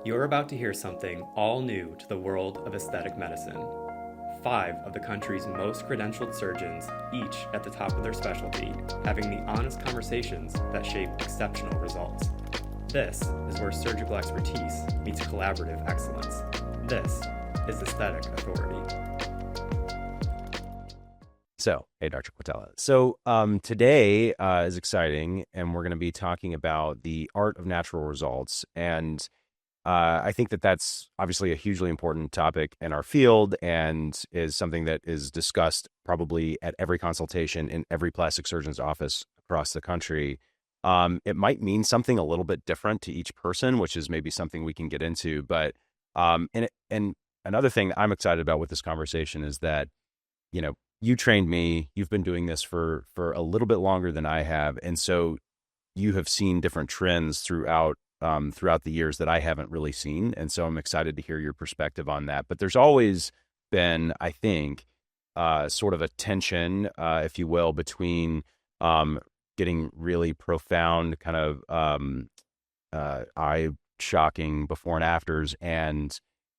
You're about to hear something all new to the world of aesthetic medicine. 5 of the country's most credentialed surgeons, each at the top of their specialty, having the honest conversations that shape exceptional results. This is where surgical expertise meets collaborative excellence. This is Aesthetic Authority. So, hey, Dr. Quatela. So, today is exciting, and we're going to be talking about the art of natural results. And I think that that's obviously a hugely important topic in our field and is something that is discussed probably at every consultation in every plastic surgeon's office across the country. It might mean something a little bit different to each person, which is maybe something we can get into. But and another thing that I'm excited about with this conversation is that, you trained me. You've been doing this for a little bit longer than I have, and so you have seen different trends throughout the years that I haven't really seen. And so I'm excited to hear your perspective on that. But there's always been, I think, sort of a tension, if you will, between getting really profound kind of eye-shocking before and afters and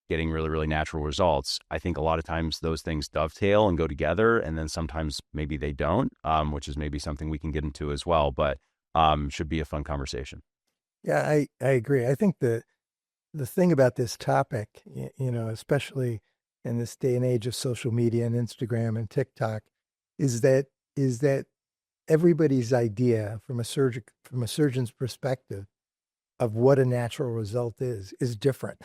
getting really, really natural results. I think a lot of times those things dovetail and go together, and then sometimes maybe they don't, which is maybe something we can get into as well. But should be a fun conversation. Yeah, I agree. I think the thing about this topic, especially in this day and age of social media and Instagram and TikTok, is that everybody's idea from a surgeon's perspective of what a natural result is different.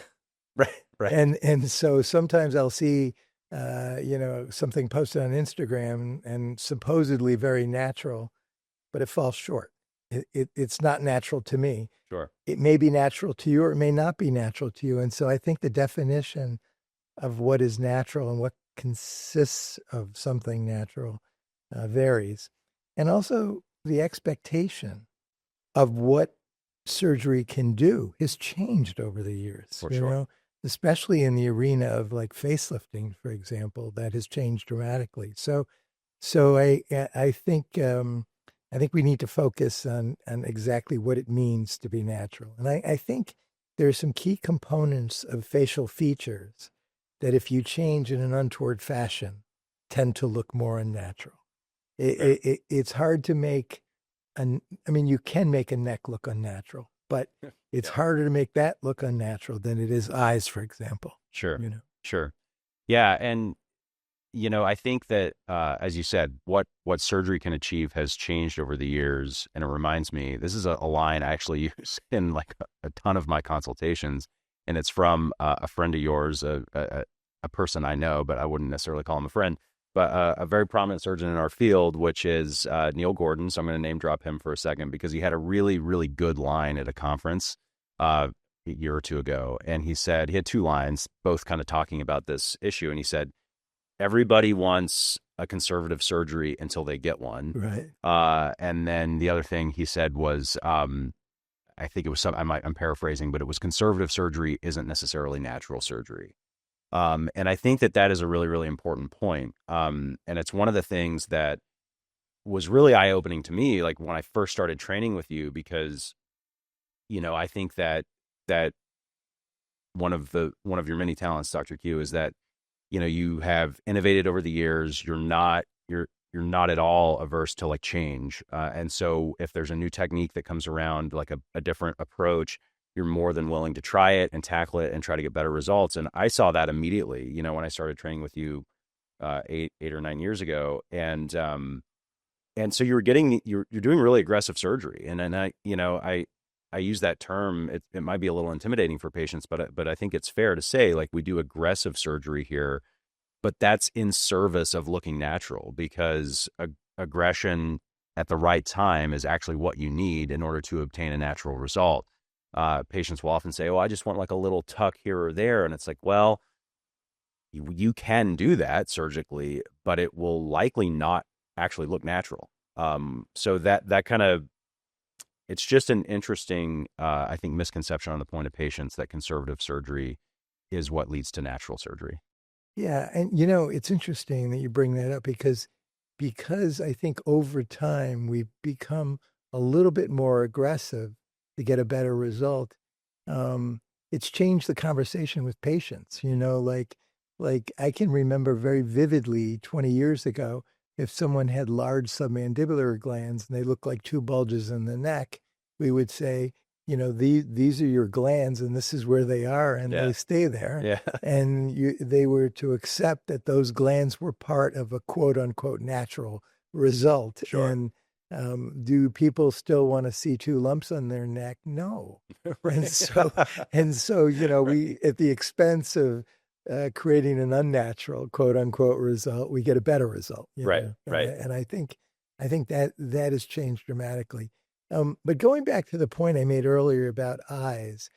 Right. Right. And so sometimes I'll see something posted on Instagram and supposedly very natural, but it falls short. It's not natural to me. Sure. It may be natural to you or it may not be natural to you. And so I think the definition of what is natural and what consists of something natural varies. And also the expectation of what surgery can do has changed over the years. For sure. Especially in the arena of like facelifting, for example, that has changed dramatically. So I think we need to focus on exactly what it means to be natural. And I think there are some key components of facial features that if you change in an untoward fashion, tend to look more unnatural. It's hard to make you can make a neck look unnatural, but it's harder to make that look unnatural than it is eyes, for example. Sure. Sure. Yeah. And, I think that, as you said, what surgery can achieve has changed over the years. And it reminds me, this is a line I actually use in like a ton of my consultations. And it's from a friend of yours, a person I know, but I wouldn't necessarily call him a friend, but a very prominent surgeon in our field, which is Neil Gordon. So I'm going to name drop him for a second because he had a really, really good line at a conference a year or two ago. And he said, he had 2 lines, both kind of talking about this issue. And he said, everybody wants a conservative surgery until they get one. Right. And then the other thing he said was, I think it was I'm paraphrasing, but it was conservative surgery isn't necessarily natural surgery. And I think that is a really, really important point. And it's one of the things that was really eye-opening to me, like when I first started training with you, because, I think that one of your many talents, Dr. Q, is that, you have innovated over the years. You're not at all averse to like change. And so if there's a new technique that comes around, like a different approach, you're more than willing to try it and tackle it and try to get better results. And I saw that immediately, when I started training with you 8 or 9 years ago. And so you're doing really aggressive surgery. And I use that term. It might be a little intimidating for patients, but I think it's fair to say like we do aggressive surgery here, but that's in service of looking natural because aggression at the right time is actually what you need in order to obtain a natural result. Patients will often say, "Oh, I just want like a little tuck here or there," and it's like, well, you can do that surgically, but it will likely not actually look natural. So that kind of, it's just an interesting, I think, misconception on the point of patients that conservative surgery is what leads to natural surgery. Yeah, and it's interesting that you bring that up because I think over time we've become a little bit more aggressive to get a better result. it's changed the conversation with patients, like I can remember very vividly 20 years ago, if someone had large submandibular glands and they looked like two bulges in the neck, we would say, these are your glands and this is where they are and Yeah. they stay there. Yeah. And they were to accept that those glands were part of a quote unquote natural result. Sure. And do people still want to see two lumps on their neck? No. Right. And so, we, at the expense of creating an unnatural quote unquote result, we get a better result. Right. Right. And I think that has changed dramatically. But going back to the point I made earlier about eyes,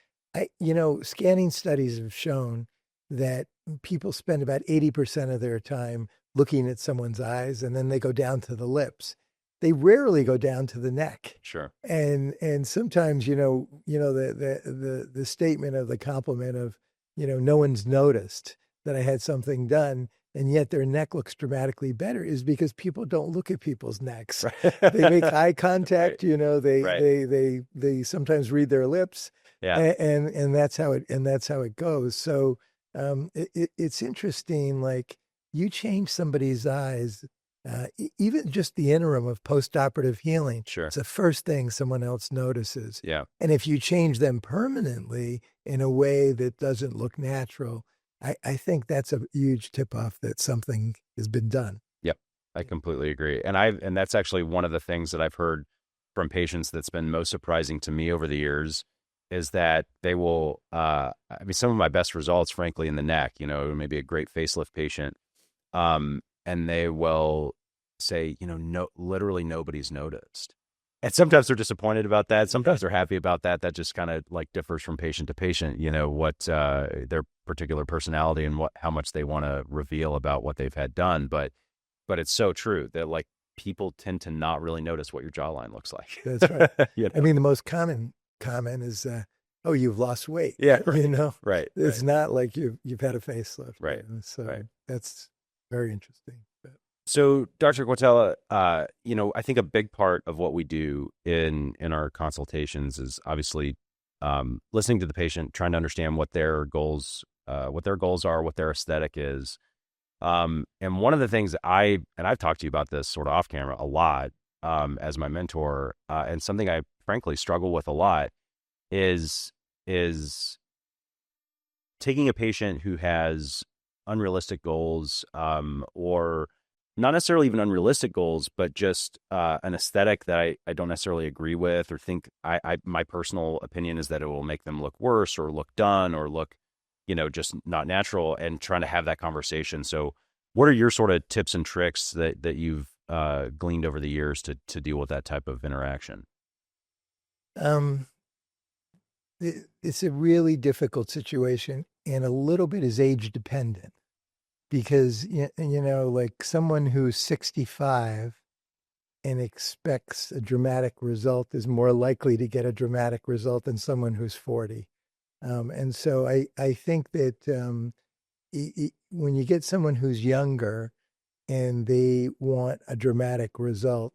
scanning studies have shown that people spend about 80% of their time looking at someone's eyes, and then they go down to the lips. They rarely go down to the neck. Sure. And sometimes, the statement of the compliment of, no one's noticed that I had something done, and yet their neck looks dramatically better, is because people don't look at people's necks. Right. They make eye contact, Right. they sometimes read their lips. Yeah. And that's how it goes. So it's interesting, like you change somebody's eyes, even just the interim of postoperative healing. Sure. It's the first thing someone else notices. Yeah. And if you change them permanently in a way that doesn't look natural, I think that's a huge tip-off that something has been done. Yep. I completely agree. And that's actually one of the things that I've heard from patients that's been most surprising to me over the years, is that they will, some of my best results, frankly, in the neck, maybe a great facelift patient, and they will say, literally nobody's noticed. And sometimes they're disappointed about that. Sometimes they're happy about that. That just kind of like differs from patient to patient, what their particular personality and how much they want to reveal about what they've had done. But it's so true that like people tend to not really notice what your jawline looks like. That's right. I mean, the most common comment is, oh, you've lost weight. Yeah. Right. Right. It's not like you've had a facelift. Right. And so Right. that's very interesting. So, Dr. Quatela, I think a big part of what we do in our consultations is obviously listening to the patient, trying to understand what their goals are, what their aesthetic is. And one of the things I've talked to you about this sort of off camera a lot as my mentor, and something I frankly struggle with a lot is taking a patient who has unrealistic goals, or not necessarily even unrealistic goals, but just an aesthetic that I don't necessarily agree with, or think my personal opinion is that it will make them look worse or look done or look, just not natural, and trying to have that conversation. So what are your sort of tips and tricks that you've gleaned over the years to deal with that type of interaction? It's a really difficult situation, and a little bit is age dependent. Because, like someone who's 65 and expects a dramatic result is more likely to get a dramatic result than someone who's 40. And so I think that when you get someone who's younger and they want a dramatic result,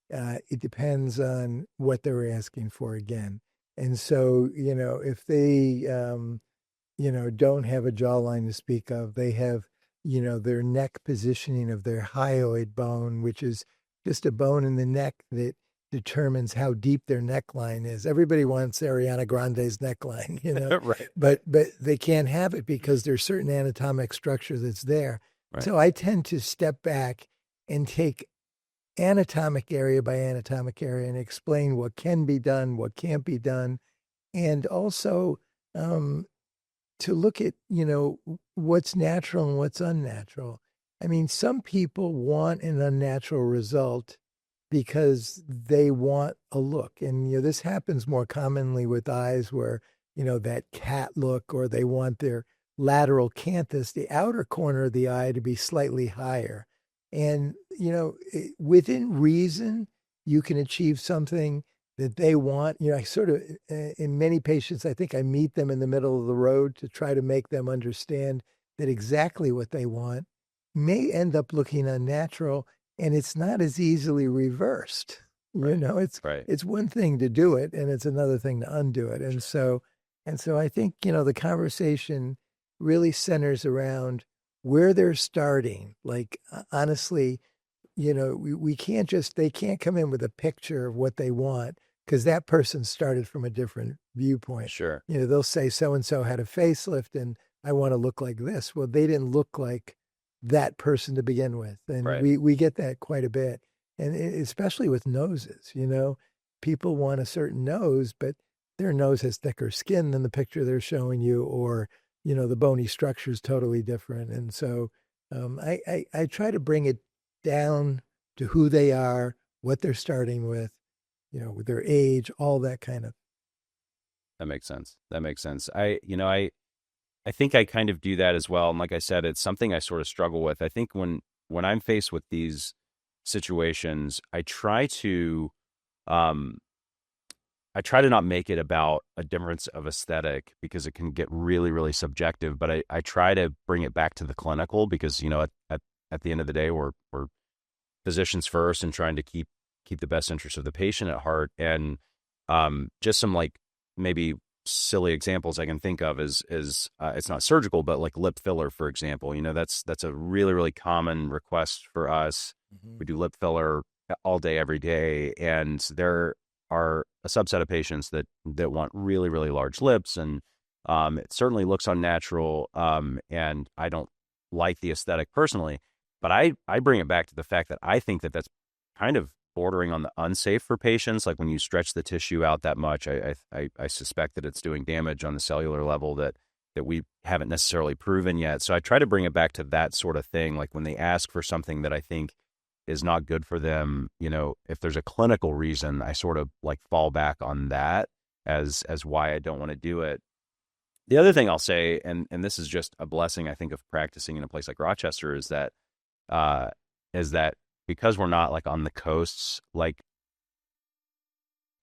it depends on what they're asking for again. And so, if they, don't have a jawline to speak of, they have their neck positioning of their hyoid bone, which is just a bone in the neck that determines how deep their neckline is. Everybody wants Ariana Grande's neckline, Right. but they can't have it because there's certain anatomic structure that's there. Right. So I tend to step back and take anatomic area by anatomic area and explain what can be done, what can't be done, and also to look at, what's natural and what's unnatural. I mean, some people want an unnatural result because they want a look. And, this happens more commonly with eyes where, that cat look, or they want their lateral canthus, the outer corner of the eye, to be slightly higher. And, within reason, you can achieve something that they want. I sort of, in many patients, I think I meet them in the middle of the road to try to make them understand that exactly what they want may end up looking unnatural, and it's not as easily reversed. Right. It's Right. It's one thing to do it, and it's another thing to undo it. And so And so I think, the conversation really centers around where they're starting. Like, honestly, we can't they can't come in with a picture of what they want because that person started from a different viewpoint. Sure. They'll say so-and-so had a facelift and I want to look like this. Well, they didn't look like that person to begin with. And Right. we get that quite a bit. And especially with noses, people want a certain nose, but their nose has thicker skin than the picture they're showing you, or, the bony structure is totally different. And so I try to bring it down to who they are, what they're starting with their age, all that kind of. That makes sense. I think I kind of do that as well. And like I said, it's something I sort of struggle with. I think when I'm faced with these situations, I try to not make it about a difference of aesthetic because it can get really, really subjective. But I try to bring it back to the clinical because, at the end of the day, we're physicians first and trying to keep the best interest of the patient at heart. And just some like maybe silly examples I can think of is it's not surgical, but like lip filler, for example. That's a really, really common request for us. Mm-hmm. We do lip filler all day, every day, and there are a subset of patients that want really, really large lips, and it certainly looks unnatural, and I don't like the aesthetic personally, but I bring it back to the fact that I think that that's kind of bordering on the unsafe for patients. Like when you stretch the tissue out that much, I suspect that it's doing damage on the cellular level that we haven't necessarily proven yet. So I try to bring it back to that sort of thing. Like when they ask for something that I think is not good for them, if there's a clinical reason, I sort of like fall back on that as why I don't want to do it. The other thing I'll say, and this is just a blessing, I think, of practicing in a place like Rochester, is that because we're not like on the coasts, like,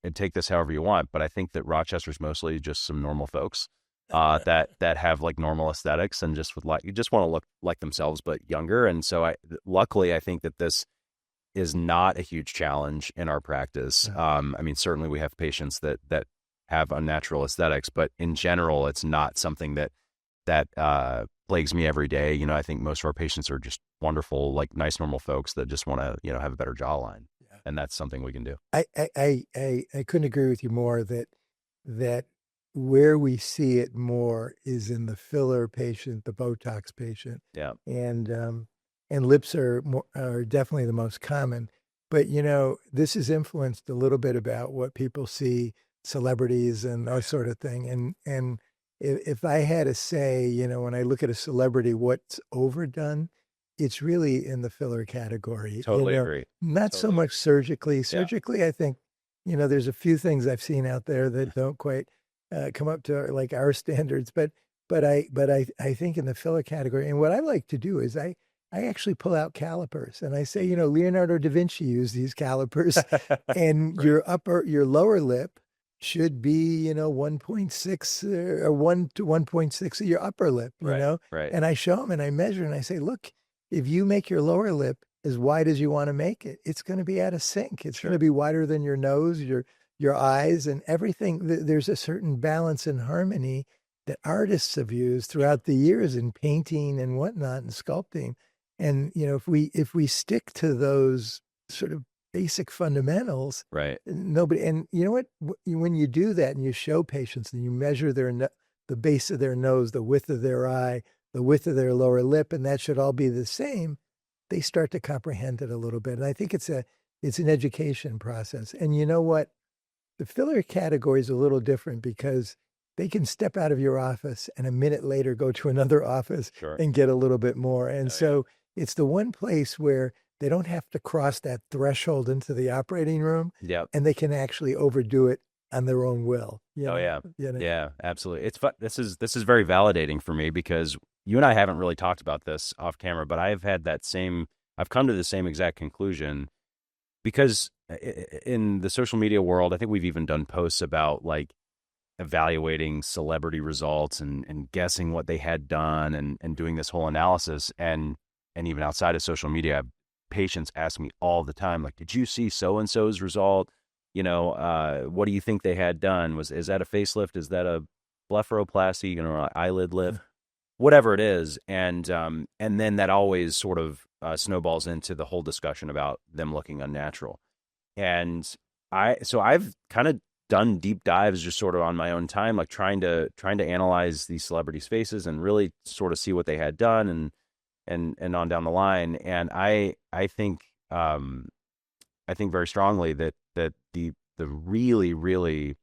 and take this however you want, but I think that Rochester's mostly just some normal folks that have like normal aesthetics and just want to look like themselves but younger. And so luckily I think that this is not a huge challenge in our practice. I mean, certainly we have patients that have unnatural aesthetics, but in general, it's not something that plagues me every day. I think most of our patients are just wonderful, like nice, normal folks that just want to, have a better jawline. Yeah. And that's something we can do. I couldn't agree with you more that where we see it more is in the filler patient, the Botox patient. Yeah. And lips are definitely the most common. But, this is influenced a little bit about what people see, celebrities and that sort of thing. And if I had to say, when I look at a celebrity, what's overdone, it's really in the filler category. Totally agree. Not so much surgically. Surgically, I think, there's a few things I've seen out there that don't quite come up to like our standards. But I think in the filler category, and what I like to do is I actually pull out calipers and I say, Leonardo da Vinci used these calipers and right. your lower lip should be, 1.6 or 1 to 1.6 of your upper lip, Right. And I show them and I measure and I say, look, if you make your lower lip as wide as you want to make it, it's going to be out of sync. It's going to be wider than your nose, your eyes and everything. There's a certain balance and harmony that artists have used throughout the years in painting and whatnot and sculpting. And, if we stick to those sort of basic fundamentals, right? Nobody, and you know what, when you do that and you show patients and you measure the base of their nose, the width of their eye, the width of their lower lip, and that should all be the same, they start to comprehend it a little bit. And I think it's an education process. And you know what? The filler category is a little different because they can step out of your office and a minute later go to another office and get a little bit more. And it's the one place where they don't have to cross that threshold into the operating room. Yep. And they can actually overdo it on their own will. Yeah, absolutely. It's fun. This is very validating for me because you and I haven't really talked about this off camera, but I've come to the same exact conclusion because in the social media world, I think we've even done posts about like evaluating celebrity results and guessing what they had done and doing this whole analysis. And even outside of social media, patients ask me all the time, like, did you see so-and-so's result? What do you think they had done? Is that a facelift? Is that a blepharoplasty, eyelid lift, whatever it is. And then that always sort of snowballs into the whole discussion about them looking unnatural. And I've kind of done deep dives just sort of on my own time, like trying to analyze these celebrities' faces and really sort of see what they had done and on down the line. And I think very strongly that the really, really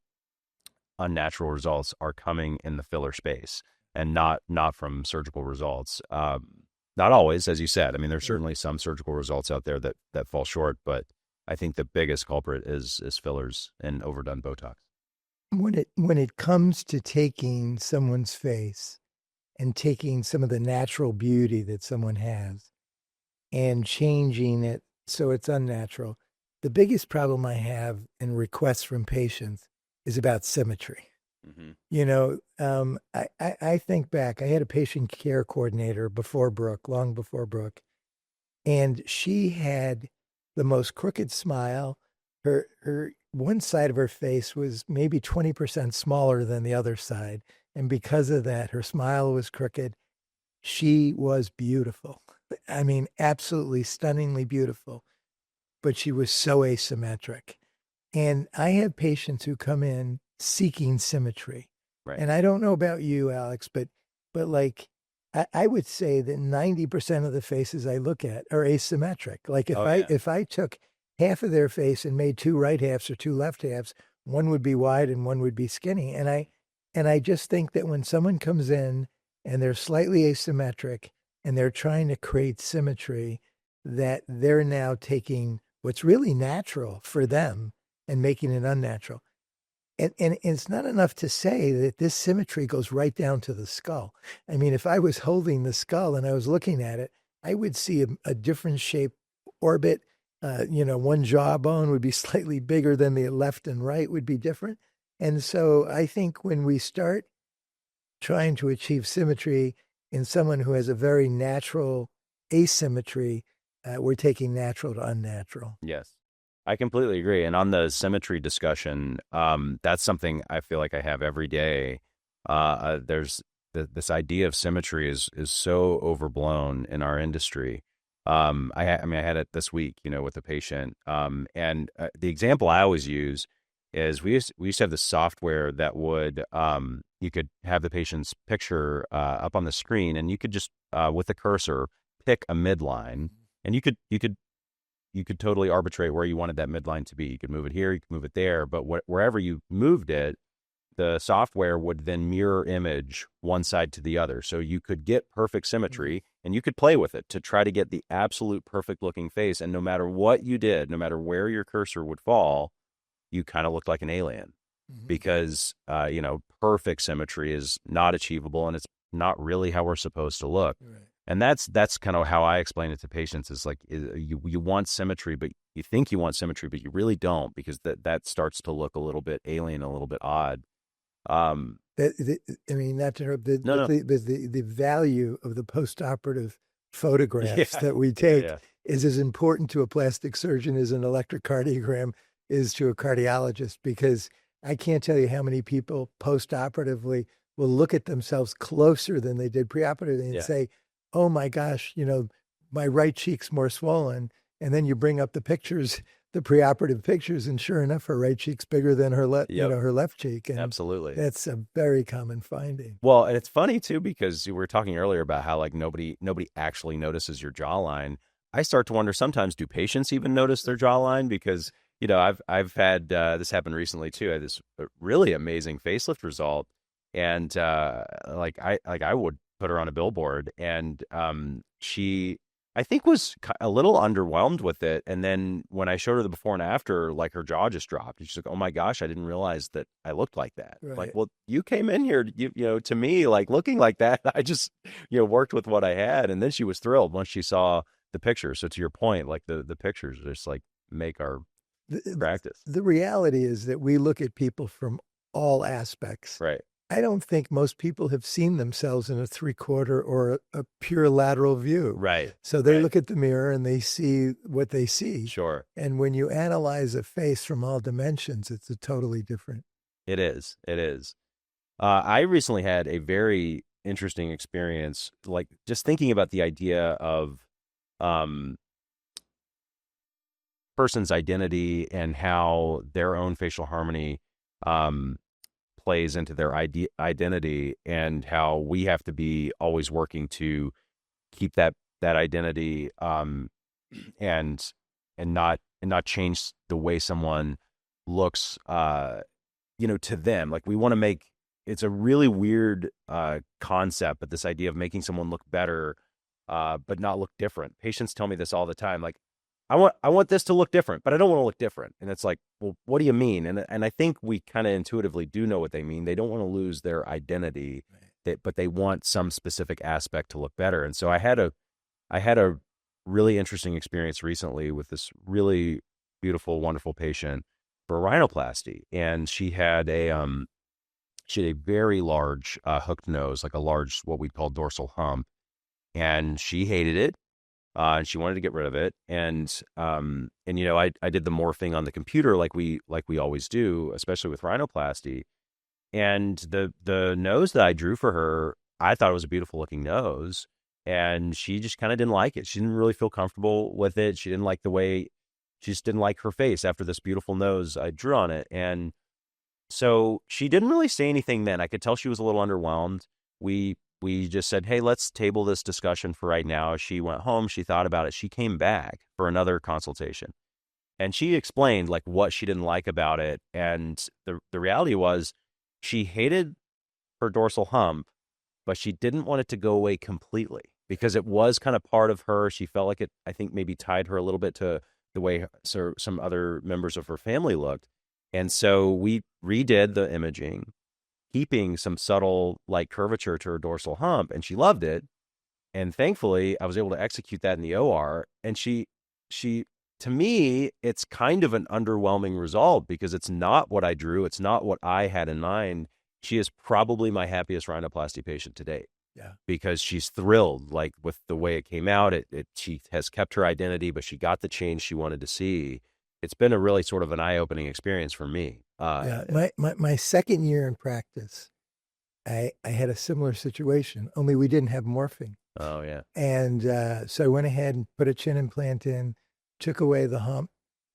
unnatural results are coming in the filler space and not from surgical results. Not always, as you said. I mean, there's certainly some surgical results out there that fall short, but I think the biggest culprit is fillers and overdone Botox. When it comes to taking someone's face and taking some of the natural beauty that someone has and changing it so it's unnatural, the biggest problem I have in requests from patients is about symmetry. Mm-hmm. I think back, I had a patient care coordinator long before Brooke, and she had the most crooked smile. Her one side of her face was maybe 20% smaller than the other side. And because of that, her smile was crooked. She was beautiful. I mean, absolutely stunningly beautiful, but she was so asymmetric. And I have patients who come in seeking symmetry. Right. And I don't know about you, Alex, but like, I would say that 90% of the faces I look at are asymmetric. Like if I took half of their face and made two right halves or two left halves, one would be wide and one would be skinny. And I just think that when someone comes in and they're slightly asymmetric and they're trying to create symmetry, that they're now taking what's really natural for them and making it unnatural. And it's not enough to say that this symmetry goes right down to the skull. I mean, if I was holding the skull and I was looking at it, I would see a different shape orbit. One jawbone would be slightly bigger than the left and right would be different. And so I think when we start trying to achieve symmetry in someone who has a very natural asymmetry, we're taking natural to unnatural. Yes. I completely agree. And on the symmetry discussion, that's something I feel like I have every day. There's this idea of symmetry is so overblown in our industry. I had it this week, with a patient. And the example I always use is we used to have this software that would you could have the patient's picture up on the screen, and you could just with the cursor pick a midline, and you could totally arbitrate where you wanted that midline to be. You could move it here, you could move it there, but wherever you moved it, the software would then mirror image one side to the other. So you could get perfect symmetry, and you could play with it to try to get the absolute perfect looking face. And no matter what you did, no matter where your cursor would fall, you kind of looked like an alien because, perfect symmetry is not achievable, and it's not really how we're supposed to look. Right. And that's kind of how I explain it to patients is like, you want symmetry, but you think you want symmetry, but you really don't, because that starts to look a little bit alien, a little bit odd. Not to interrupt, the value of the postoperative photographs that we take is as important to a plastic surgeon as an electrocardiogram is to a cardiologist, because I can't tell you how many people postoperatively will look at themselves closer than they did preoperatively and say, oh my gosh, my right cheek's more swollen. And then you bring up the pictures, the preoperative pictures, and sure enough, her right cheek's bigger than her her left cheek. And absolutely, that's a very common finding. Well, and it's funny too, because we were talking earlier about how like nobody actually notices your jawline. I start to wonder sometimes, do patients even notice their jawline? Because I've had this happen recently too. I had this really amazing facelift result, and I would put her on a billboard, and she, I think, was a little underwhelmed with it. And then when I showed her the before and after, like her jaw just dropped. She's like, "Oh my gosh, I didn't realize that I looked like that." Right. Like, well, you came in here, to me, like looking like that. I just, worked with what I had, and then she was thrilled once she saw the picture. So to your point, like the pictures just like make our practice. The reality is that we look at people from all aspects. Right. I don't think most people have seen themselves in a 3/4 or a pure lateral view. Right. So they look at the mirror and they see what they see. Sure. And when you analyze a face from all dimensions, it's a totally different. It is. I recently had a very interesting experience, like just thinking about the idea of um, person's identity and how their own facial harmony um, plays into their identity, and how we have to be always working to keep that identity, and not change the way someone looks, to them. Like we want to make, it's a really weird concept, but this idea of making someone look better, but not look different. Patients tell me this all the time. Like, I want this to look different, but I don't want to look different. And it's like, well, what do you mean? And I think we kind of intuitively do know what they mean. They don't want to lose their identity, but they want some specific aspect to look better. And so I had a really interesting experience recently with this really beautiful, wonderful patient for rhinoplasty, and she had a very large hooked nose, like a large, what we call dorsal hump, and she hated it. And she wanted to get rid of it. I did the morphing on the computer like we always do, especially with rhinoplasty. And the nose that I drew for her, I thought it was a beautiful looking nose, and she just kind of didn't like it. She didn't really feel comfortable with it. She didn't like she just didn't like her face after this beautiful nose I drew on it. And so she didn't really say anything then. I could tell she was a little underwhelmed. We just said, hey, let's table this discussion for right now. She went home. She thought about it. She came back for another consultation, and she explained like what she didn't like about it. And the reality was she hated her dorsal hump, but she didn't want it to go away completely because it was kind of part of her. She felt like it, I think, maybe tied her a little bit to the way some other members of her family looked. And so we redid the imaging, keeping some subtle like curvature to her dorsal hump, and she loved it. And thankfully I was able to execute that in the OR. And she to me, it's kind of an underwhelming result because it's not what I drew. It's not what I had in mind. She is probably my happiest rhinoplasty patient to date. Yeah. Because she's thrilled like with the way it came out. She has kept her identity, but she got the change she wanted to see. It's been a really sort of an eye-opening experience for me. My second year in practice, I had a similar situation, only we didn't have morphing. Oh, yeah. And so I went ahead and put a chin implant in, took away the hump,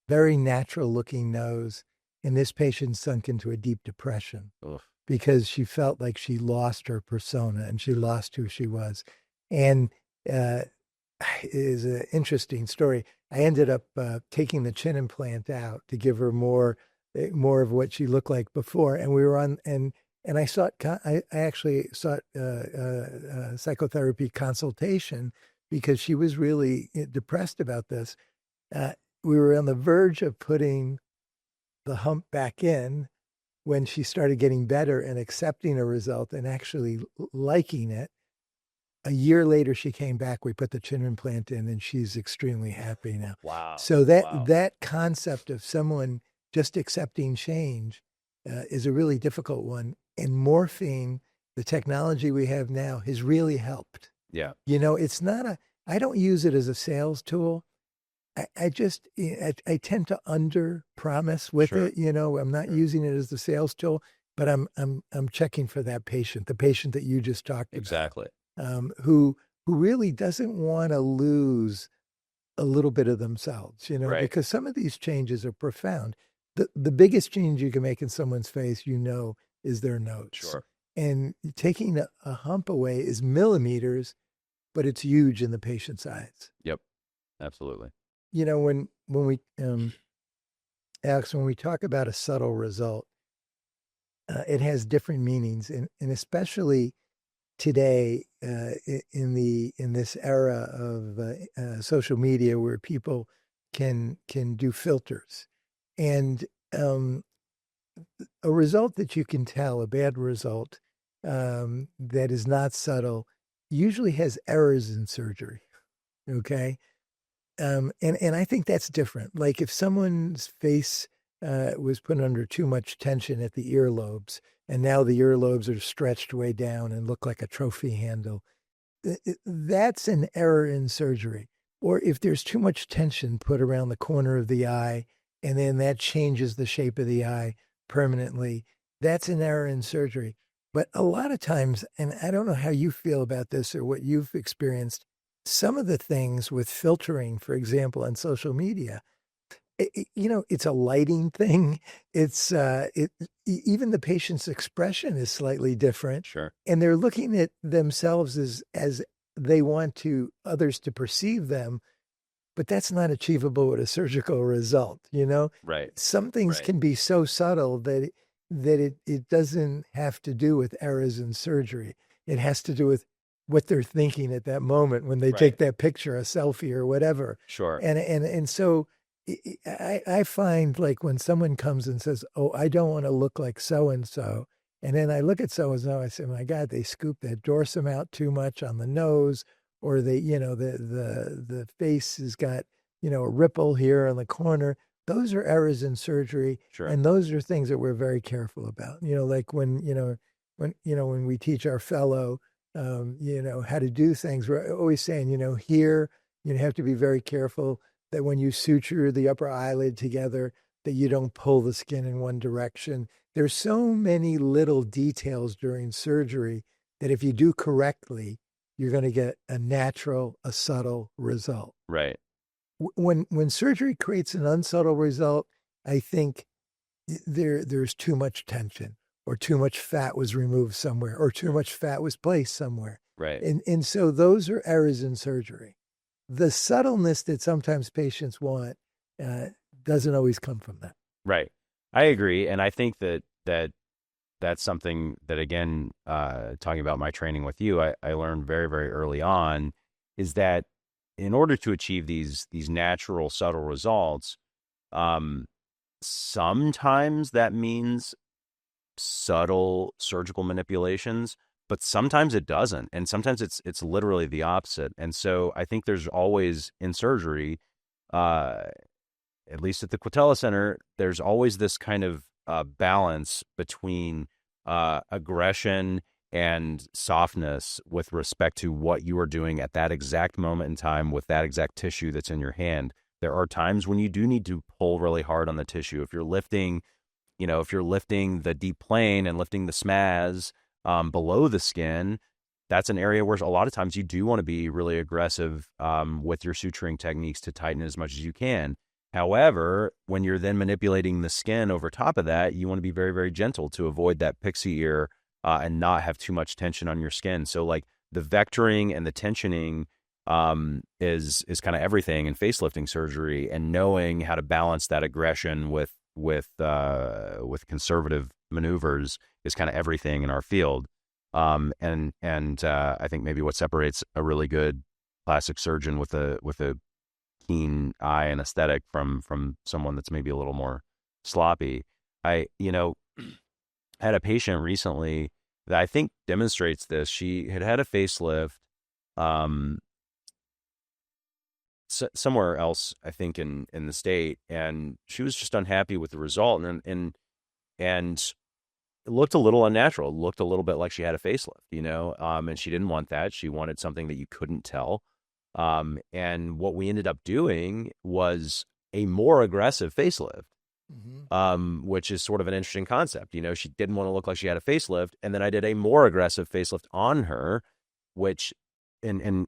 very natural looking nose. And this patient sunk into a deep depression. Ugh. Because she felt like she lost her persona and she lost who she was. And it is an interesting story. I ended up taking the chin implant out to give her more of what she looked like before. And we were on, and I actually sought psychotherapy consultation because she was really depressed about this. We were on the verge of putting the hump back in when she started getting better and accepting a result and actually liking it. A year later, she came back. We put the chin implant in, and she's extremely happy now. Wow. So that concept of someone just accepting change is a really difficult one. And morphine, the technology we have now, has really helped. Yeah. It's not I don't use it as a sales tool. I tend to under promise with it. I'm not using it as the sales tool, but I'm checking for that patient, the patient that you just talked about. Exactly. Who really doesn't want to lose a little bit of themselves, right. Because some of these changes are profound. The biggest change you can make in someone's face, is their nose. Sure. And taking a hump away is millimeters, but it's huge in the patient's eyes. Yep. Absolutely. When we, Alex, when we talk about a subtle result, it has different meanings, and especially today in this era of social media where people can do filters, and a result that you can tell, a bad result that is not subtle, usually has errors in surgery. Okay. And I think that's different. Like if someone's face was put under too much tension at the earlobes, and now the earlobes are stretched way down and look like a trophy handle, that's an error in surgery. Or if there's too much tension put around the corner of the eye, and then that changes the shape of the eye permanently, that's an error in surgery. But a lot of times, and I don't know how you feel about this or what you've experienced, some of the things with filtering, for example, on social media, it's a lighting thing. Even the patient's expression is slightly different, Sure. and they're looking at themselves as they want others to perceive them, but that's not achievable with a surgical result. Right. Some things Right. can be so subtle that it doesn't have to do with errors in surgery. It has to do with what they're thinking at that moment when they Right. take that picture, a selfie or whatever. Sure. And so I find, like, when someone comes and says, "Oh, I don't want to look like so and so," and then I look at so and so, I say, "My God, they scooped that dorsum out too much on the nose, or the face has got a ripple here on the corner." Those are errors in surgery, Sure. and those are things that we're very careful about. Like when we teach our fellow, how to do things, we're always saying, here you have to be very careful that when you suture the upper eyelid together, that you don't pull the skin in one direction. There's so many little details during surgery that if you do correctly, you're going to get a natural, a subtle result. Right. When surgery creates an unsubtle result, I think there's too much tension, or too much fat was removed somewhere, or too much fat was placed somewhere. Right. And so those are errors in surgery. The subtleness that sometimes patients want doesn't always come from that. Right. I agree. And I think that's something that, again, talking about my training with you, I learned very, very early on, is that in order to achieve these natural, subtle results, sometimes that means subtle surgical manipulations, but sometimes it doesn't. And sometimes it's literally the opposite. And so I think there's always in surgery, at least at the Quatela Center, there's always this kind of balance between aggression and softness with respect to what you are doing at that exact moment in time with that exact tissue that's in your hand. There are times when you do need to pull really hard on the tissue. If you're lifting the deep plane and lifting the SMAS below the skin, that's an area where a lot of times you do want to be really aggressive with your suturing techniques to tighten as much as you can. However, when you're then manipulating the skin over top of that, you want to be very, very gentle to avoid that pixie ear and not have too much tension on your skin. So, like, the vectoring and the tensioning is kind of everything in facelifting surgery, and knowing how to balance that aggression with conservative maneuvers is kind of everything in our field. And I think maybe what separates a really good plastic surgeon with a keen eye and aesthetic from someone that's maybe a little more sloppy. I had a patient recently that I think demonstrates this. She had a facelift somewhere else, I think in the state, and she was just unhappy with the result, and it looked a little unnatural. It looked a little bit like she had a facelift, and she didn't want that. She wanted something that you couldn't tell. And what we ended up doing was a more aggressive facelift, which is sort of an interesting concept. She didn't want to look like she had a facelift, and then I did a more aggressive facelift on her, which, and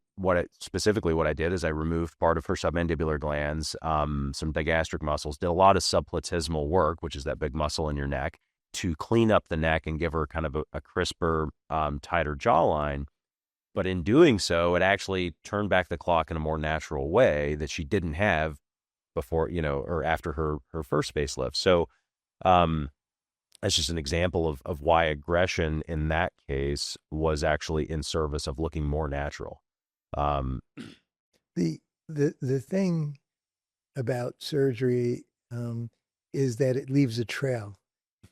specifically what I did is I removed part of her submandibular glands, some digastric muscles, did a lot of subplatysmal work, which is that big muscle in your neck, to clean up the neck and give her kind of a crisper, tighter jawline. But in doing so, it actually turned back the clock in a more natural way that she didn't have before, or after her first facelift. So that's just an example of why aggression in that case was actually in service of looking more natural. The thing about surgery is that it leaves a trail.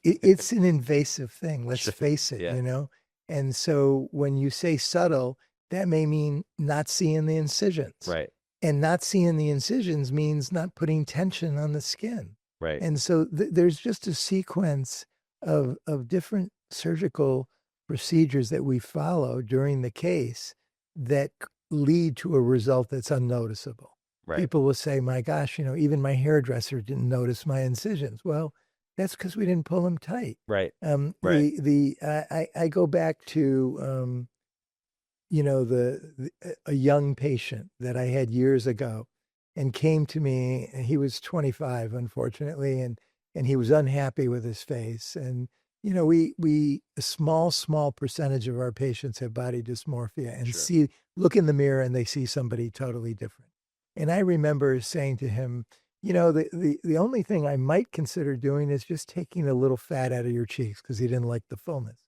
It's an invasive thing. Let's face it, Yeah. And so when you say subtle, that may mean not seeing the incisions. Right. And not seeing the incisions means not putting tension on the skin. Right. And so there's just a sequence of different surgical procedures that we follow during the case that lead to a result that's unnoticeable. Right. People will say, my gosh, even my hairdresser didn't notice my incisions. Well, That's because we didn't pull them tight. Right. Right. I go back to a young patient that I had years ago, and came to me. And he was 25, unfortunately, and he was unhappy with his face. And we a small percentage of our patients have body dysmorphia and Sure. look in the mirror and they see somebody totally different. And I remember saying to him, the only thing I might consider doing is just taking a little fat out of your cheeks, because he didn't like the fullness.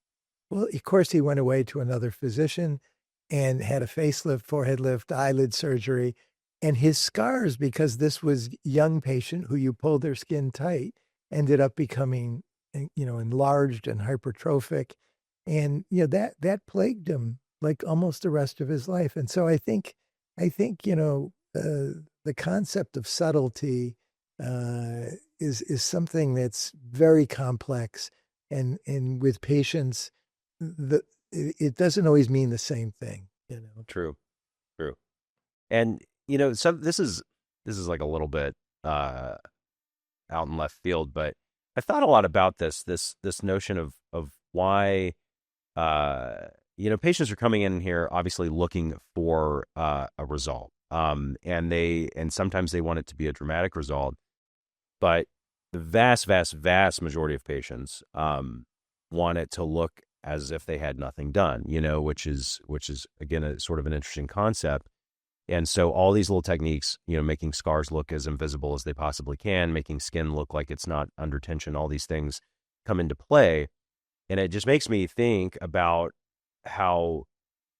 Well, of course, he went away to another physician and had a facelift, forehead lift, eyelid surgery. And his scars, because this was young patient who you pulled their skin tight, ended up becoming, enlarged and hypertrophic. And, that plagued him like almost the rest of his life. And so I think, the concept of subtlety is something that's very complex. And with patients, it doesn't always mean the same thing. True. True. And this is like a little bit out in left field, but I thought a lot about this notion of why patients are coming in here obviously looking for a result, and sometimes they want it to be a dramatic result, but the vast majority of patients want it to look as if they had nothing done, which is again a sort of an interesting concept. And so all these little techniques, making scars look as invisible as they possibly can, making skin look like it's not under tension, all these things come into play. And it just makes me think about how,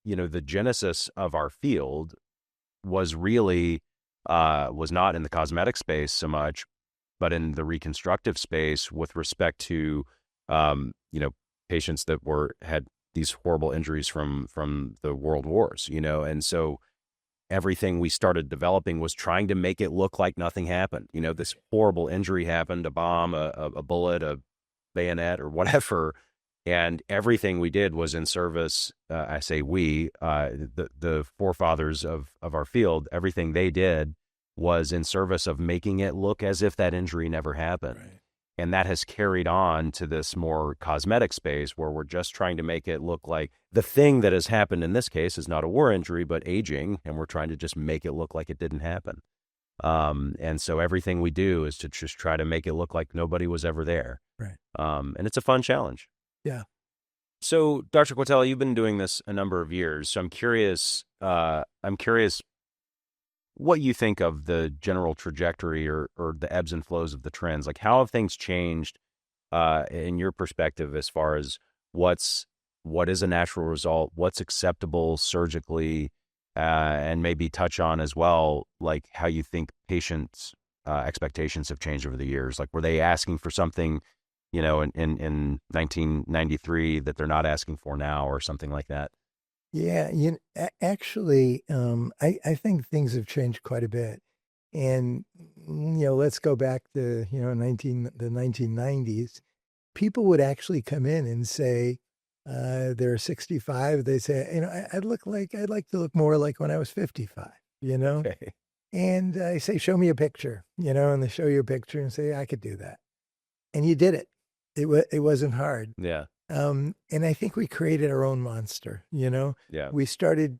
the genesis of our field was really, was not in the cosmetic space so much, but in the reconstructive space with respect to, patients that had these horrible injuries from the world wars, and so everything we started developing was trying to make it look like nothing happened. This horrible injury happened, a bomb, a bullet, a bayonet, or whatever. And everything we did was in service. I say we, the forefathers of our field, everything they did was in service of making it look as if that injury never happened. Right. And that has carried on to this more cosmetic space where we're just trying to make it look like the thing that has happened in this case is not a war injury, but aging. And we're trying to just make it look like it didn't happen. And so everything we do is to just try to make it look like nobody was ever there. Right. And it's a fun challenge. Yeah. So, Dr. Quatela, you've been doing this a number of years. So I'm curious what you think of the general trajectory or the ebbs and flows of the trends. Like, how have things changed in your perspective as far as what is a natural result, what's acceptable surgically, and maybe touch on as well, like how you think patients' expectations have changed over the years. Like, were they asking for something, in 1993 that they're not asking for now, or something like that? Yeah, actually, I think things have changed quite a bit. And, let's go back to, the 1990s. People would actually come in and say, they're 65. They say, I'd like to look more like when I was 55, Okay. And I say, show me a picture, and they show you a picture and say, I could do that. And you did it. It wasn't hard. Yeah. And I think we created our own monster, Yeah. We started,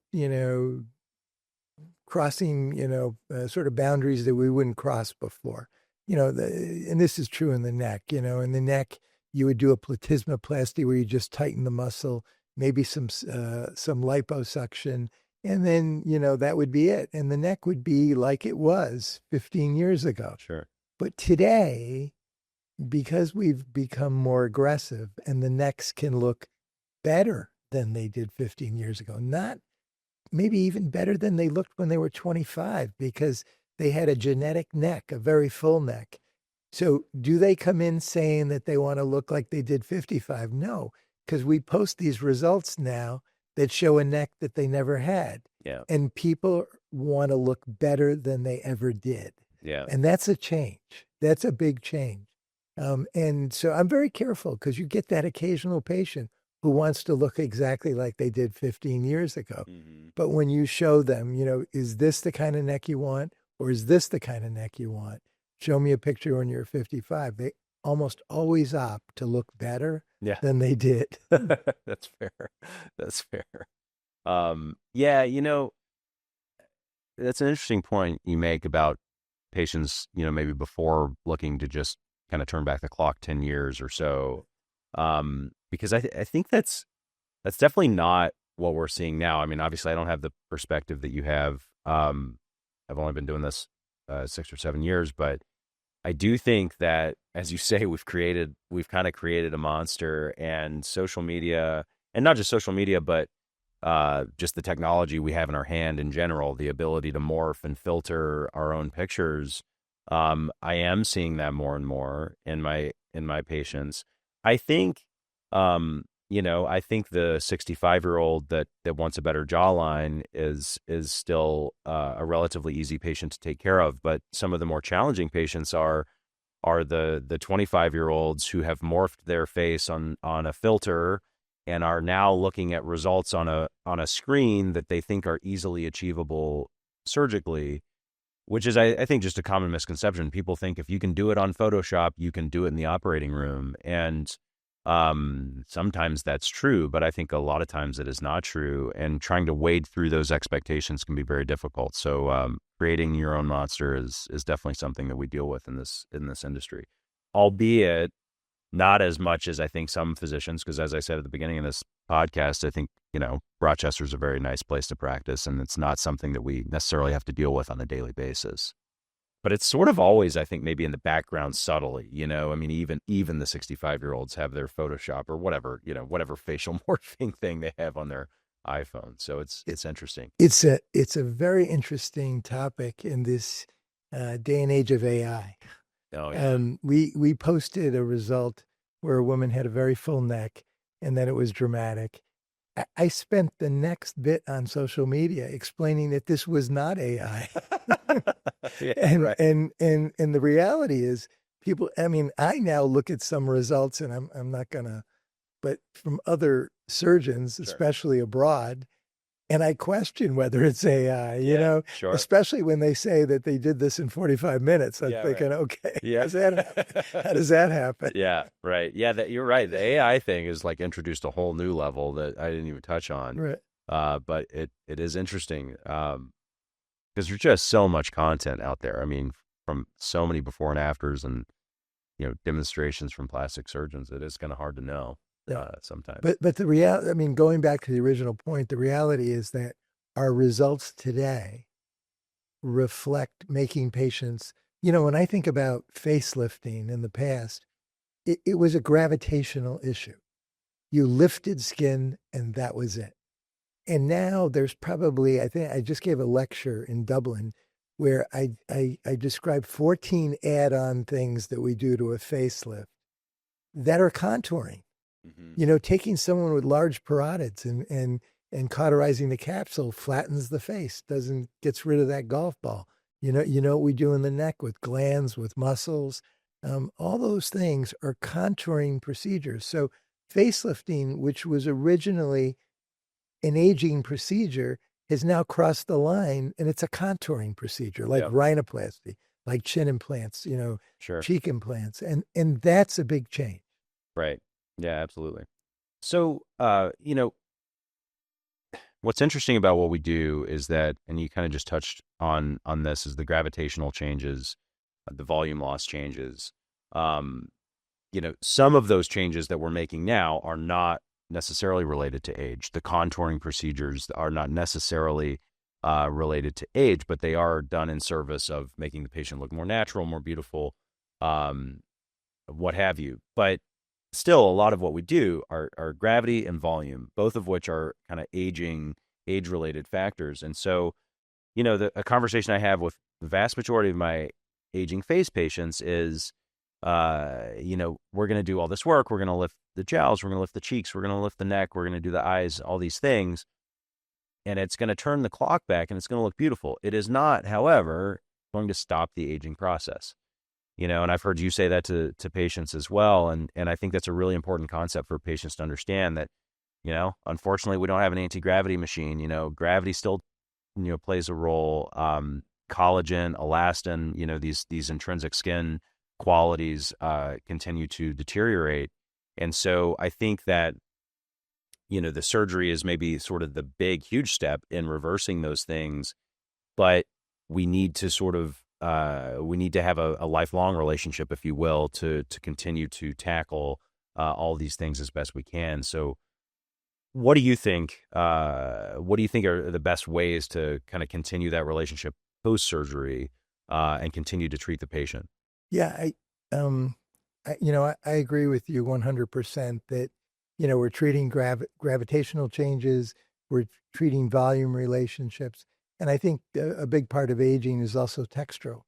crossing, sort of boundaries that we wouldn't cross before, and this is true in the neck, in the neck, you would do a platysmoplasty where you just tighten the muscle, maybe some liposuction, and then, that would be it. And the neck would be like it was 15 years ago. Sure. But today, because we've become more aggressive and the necks can look better than they did 15 years ago, not maybe even better than they looked when they were 25, because they had a genetic neck, a very full neck. So do they come in saying that they want to look like they did 55? No, because we post these results now that show a neck that they never had. Yeah. And people want to look better than they ever did. Yeah. And that's a change. That's a big change. And so I'm very careful, because you get that occasional patient who wants to look exactly like they did 15 years ago. Mm-hmm. But when you show them, is this the kind of neck you want, or is this the kind of neck you want? Show me a picture when you're 55. They almost always opt to look better Yeah. than they did. That's fair. That's fair. Yeah, that's an interesting point you make about patients, maybe before looking to just kind of turn back the clock 10 years or so. Because I think that's definitely not what we're seeing now. I mean, obviously I don't have the perspective that you have. I've only been doing this 6 or 7 years, but I do think that, as you say, we've kind of created a monster, and social media, and not just social media, but just the technology we have in our hand in general, the ability to morph and filter our own pictures. I am seeing that more and more in my patients. I think, I think the 65-year-old that wants a better jawline is still a relatively easy patient to take care of. But some of the more challenging patients are the 25-year-olds who have morphed their face on a filter and are now looking at results on a screen that they think are easily achievable surgically, which is, I think, just a common misconception. People think if you can do it on Photoshop, you can do it in the operating room. And sometimes that's true, but I think a lot of times it is not true. And trying to wade through those expectations can be very difficult. So creating your own monster is definitely something that we deal with in this industry, albeit not as much as I think some physicians, because as I said at the beginning of this podcast, I think, Rochester is a very nice place to practice, and it's not something that we necessarily have to deal with on a daily basis. But it's sort of always, I think, maybe in the background subtly, I mean, even the 65-year-olds have their Photoshop or whatever, whatever facial morphing thing they have on their iPhone. So it's interesting. It's a very interesting topic in this day and age of AI. Oh, yeah. We posted a result where a woman had a very full neck and that it was dramatic. I spent the next bit on social media explaining that this was not AI. Yeah, and, right. and the reality is people, I mean, I now look at some results, and I'm not gonna, but from other surgeons, Sure. especially abroad, and I question whether it's AI, Sure. especially when they say that they did this in 45 minutes. I'm Yeah, thinking, right. okay, Yeah. how does that happen? Yeah, right. Yeah, you're right. The AI thing is like introduced a whole new level that I didn't even touch on. Right. But it is interesting because there's just so much content out there. I mean, from so many before and afters and demonstrations from plastic surgeons, it is kind of hard to know sometimes. But the reality, I mean, going back to the original point, the reality is that our results today reflect making patients, when I think about facelifting in the past, it was a gravitational issue. You lifted skin and that was it. And now there's probably, I think I just gave a lecture in Dublin where I described 14 add-on things that we do to a facelift that are contouring. Mm-hmm. Taking someone with large parotids and cauterizing the capsule flattens the face, gets rid of that golf ball. What we do in the neck with glands, with muscles, all those things are contouring procedures. So facelifting, which was originally an aging procedure, has now crossed the line, and it's a contouring procedure, like Yep. rhinoplasty, like chin implants, Sure. cheek implants, and that's a big change. Right. Yeah, absolutely. So, what's interesting about what we do is that, and you kind of just touched on this, is the gravitational changes, the volume loss changes. Some of those changes that we're making now are not necessarily related to age. The contouring procedures are not necessarily related to age, but they are done in service of making the patient look more natural, more beautiful, what have you. But still, a lot of what we do are gravity and volume, both of which are kind of age-related factors. And so, a conversation I have with the vast majority of my aging face patients is, we're going to do all this work. We're going to lift the jowls. We're going to lift the cheeks. We're going to lift the neck. We're going to do the eyes, all these things. And it's going to turn the clock back and it's going to look beautiful. It is not, however, going to stop the aging process. And I've heard you say that to patients as well. And I think that's a really important concept for patients to understand that, unfortunately, we don't have an anti-gravity machine. Gravity still, plays a role. Collagen, elastin, these intrinsic skin qualities continue to deteriorate. And so I think that, the surgery is maybe sort of the big, huge step in reversing those things, but we need to sort of we need to have a lifelong relationship, if you will, to continue to tackle all these things as best we can. So what do you think? What do you think are the best ways to kind of continue that relationship post surgery and continue to treat the patient? Yeah, I agree with you 100% that, we're treating gravitational changes, we're treating volume relationships. And I think a big part of aging is also textural.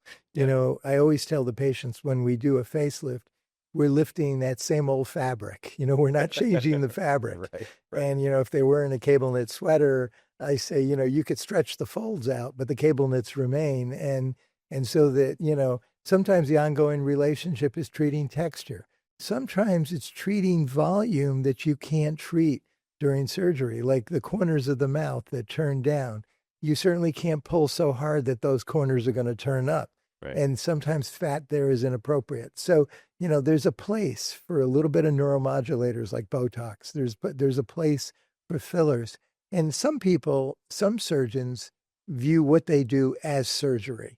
I always tell the patients when we do a facelift, we're lifting that same old fabric. We're not changing the fabric. Right. And, if they're wearing a cable knit sweater, I say, you could stretch the folds out, but the cable knits remain. And so that, sometimes the ongoing relationship is treating texture. Sometimes it's treating volume that you can't treat during surgery, like the corners of the mouth that turn down. You certainly can't pull so hard that those corners are going to turn up. Right. And sometimes fat there is inappropriate. So, there's a place for a little bit of neuromodulators like Botox. There's a place for fillers. And some surgeons view what they do as surgery.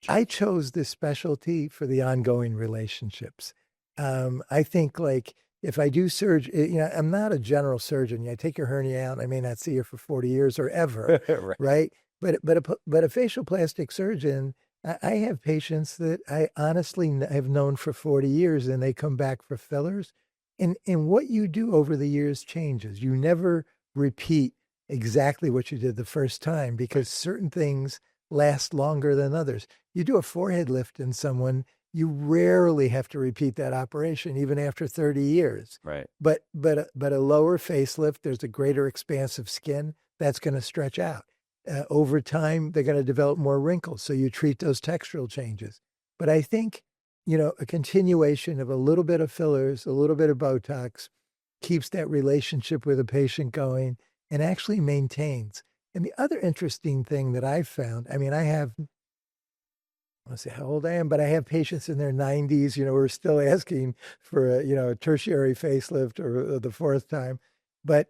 I chose this specialty for the ongoing relationships. I think like if I do surgery, I'm not a general surgeon. I take your hernia out, I may not see you for 40 years or ever, right? But a facial plastic surgeon, I have patients that I honestly have known for 40 years and they come back for fillers. And what you do over the years changes. You never repeat exactly what you did the first time because certain things last longer than others. You do a forehead lift in someone, you rarely have to repeat that operation, even after 30 years. Right. But a lower facelift, there's a greater expanse of skin that's going to stretch out. Over time, they're going to develop more wrinkles. So you treat those textural changes. But I think, a continuation of a little bit of fillers, a little bit of Botox keeps that relationship with a patient going and actually maintains. And the other interesting thing that I've found, I don't say how old I am, but I have patients in their 90s, who are still asking for a tertiary facelift or the fourth time. But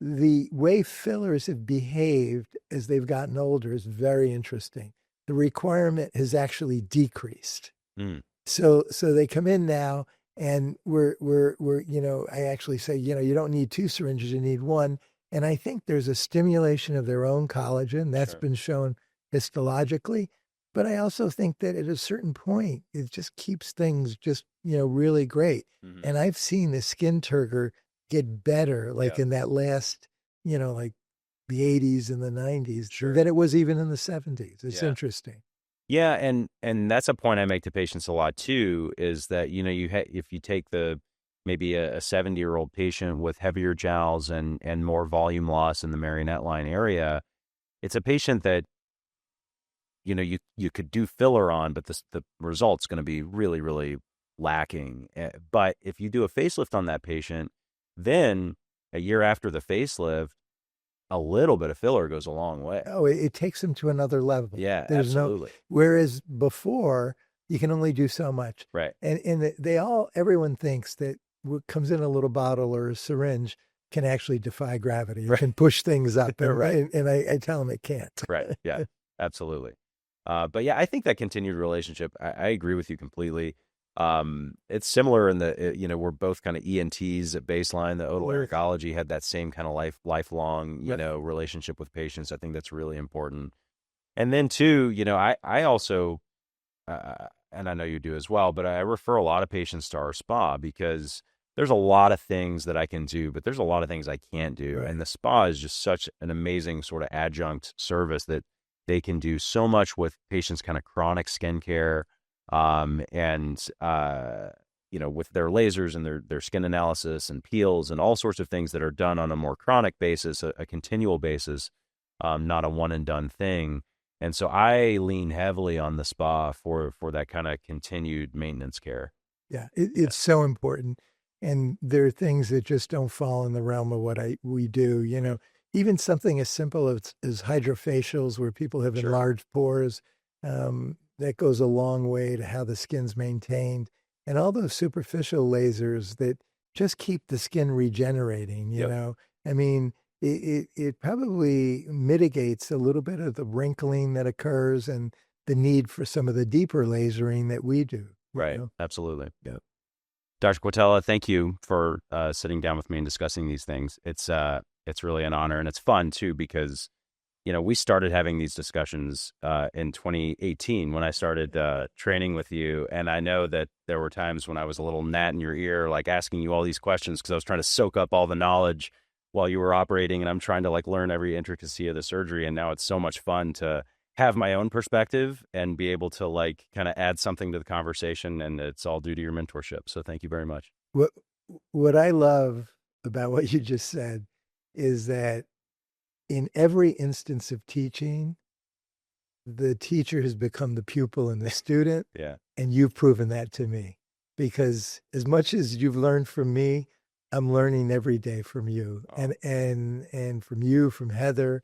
the way fillers have behaved as they've gotten older is very interesting. The requirement has actually decreased. Mm. So they come in now and we're I actually say, you don't need 2 syringes, you need 1. And I think there's a stimulation of their own collagen that's been shown histologically. But I also think that at a certain point, it just keeps things just, really great. Mm-hmm. And I've seen the skin turgor get better, like in that last, like the 80s and the 90s than it was even in the 70s. It's interesting. Yeah. And that's a point I make to patients a lot too, is that, if you take maybe a 70-year-old patient with heavier jowls and more volume loss in the marionette line area, it's a patient that, you could do filler on, but the result's going to be really, really lacking. But if you do a facelift on that patient, then a year after the facelift, a little bit of filler goes a long way. Oh, it takes them to another level. Yeah, absolutely. Whereas before, you can only do so much. Right. And everyone thinks that what comes in a little bottle or a syringe can actually defy gravity. It can push things up. And, and I tell them it can't. Right. Yeah, absolutely. But yeah, I think that continued relationship, I agree with you completely. It's similar in the, we're both kind of ENTs at baseline. The otolaryngology had that same kind of lifelong, relationship with patients. I think that's really important. And then too, I also, and I know you do as well, but I refer a lot of patients to our spa because there's a lot of things that I can do, but there's a lot of things I can't do. Right. And the spa is just such an amazing sort of adjunct service that they can do so much with patients' kind of chronic skincare, and with their lasers and their skin analysis and peels and all sorts of things that are done on a more chronic basis, a continual basis, not a one and done thing. And so I lean heavily on the spa for that kind of continued maintenance care. Yeah, it's so important. And there are things that just don't fall in the realm of what we do. Even something as simple as hydrofacials where people have enlarged pores. that goes a long way to how the skin's maintained. And all those superficial lasers that just keep the skin regenerating, you Yep. know. I mean, it probably mitigates a little bit of the wrinkling that occurs and the need for some of the deeper lasering that we do. You Right. know? Absolutely. Yep. Dr. Quatela, thank you for sitting down with me and discussing these things. It's really an honor, and it's fun too, because we started having these discussions in 2018 when I started training with you. And I know that there were times when I was a little gnat in your ear, like asking you all these questions because I was trying to soak up all the knowledge while you were operating. And I'm trying to like learn every intricacy of the surgery. And now it's so much fun to have my own perspective and be able to like kind of add something to the conversation. And it's all due to your mentorship. So thank you very much. What I love about what you just said is that in every instance of teaching, the teacher has become the pupil and the student. Yeah. And you've proven that to me, because as much as you've learned from me, I'm learning every day from you, Oh. and from you, from Heather.